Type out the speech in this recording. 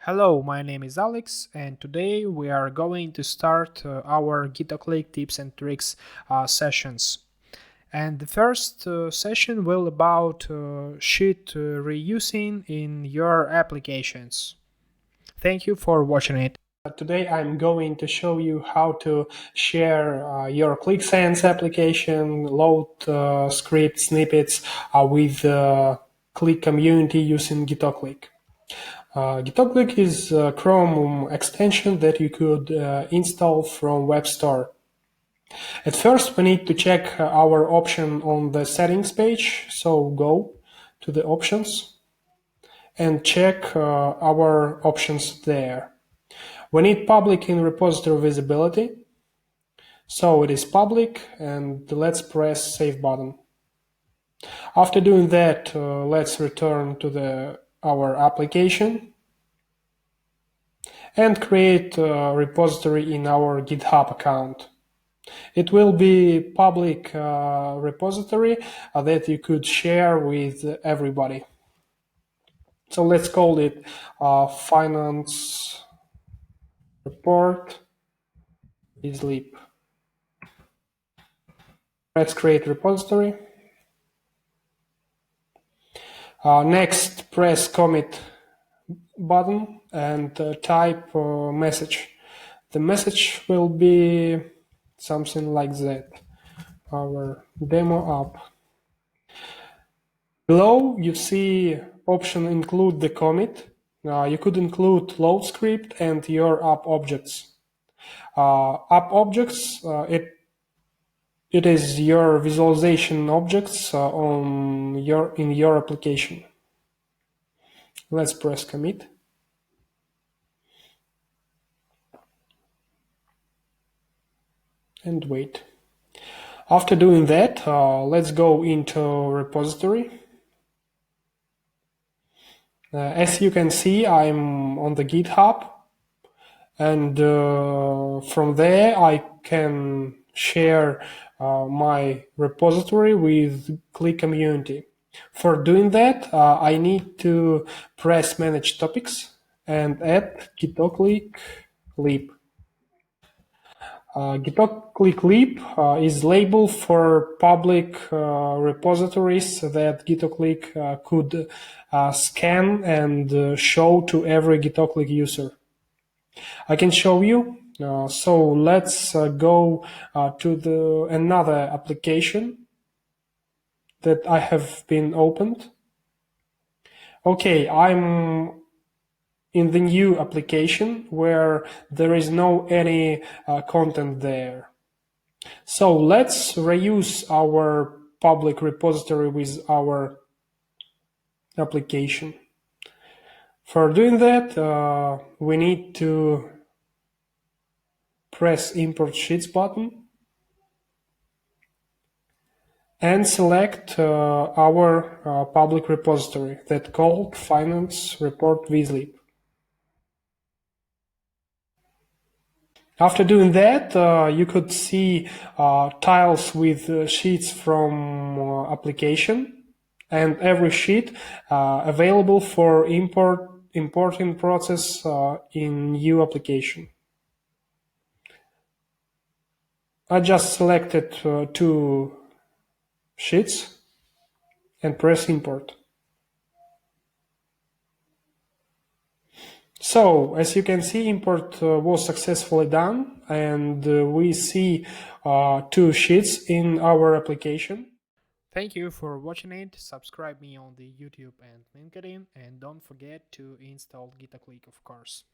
Hello, my name is Alex, and today we are going to start our Gitoqlok tips and tricks sessions. And the first session will about sheet reusing in your applications. Thank you for watching it. Today I'm going to show you how to share your Qlik Sense application, load script snippets with Qlik community using Gitoqlok. Gitoqlok is a Chrome extension that you could install from Web Store. At first, we need to check our option on the settings page. So go to the options and check our options there. We need public in repository visibility. So it is public, and let's press Save button. After doing that, let's return to our application and create a repository in our GitHub account. It will be public repository that you could share with everybody. So let's call it finance report sleep. Let's create repository. Next, press commit button and type message. The message will be something like that. Our demo app. Below you see option include the commit. You could include load script and your app objects. App objects, it is your visualization objects in your application. Let's press commit. And wait. After doing that, let's go into repository. As you can see, I'm on the GitHub, and from there I can share my repository with Qlik community. For doing that, I need to press Manage Topics and add Gitoqlik lib. Gitoqlik lib is labeled for public repositories that Gitoqlik could scan and show to every Gitoqlik user. I can show you. So let's go to another application that I have been opened. Okay, I'm in the new application where there is no any content there. So let's reuse our public repository with our application. For doing that, we need to press Import Sheets button and select our public repository that called Finance Report Vislib. After doing that, you could see tiles with sheets from application, and every sheet available for importing process in new application. I just selected two sheets and press import. So, as you can see, import was successfully done, and we see two sheets in our application. Thank you for watching it. Subscribe me on the YouTube and LinkedIn, and don't forget to install Gitoqlok, of course.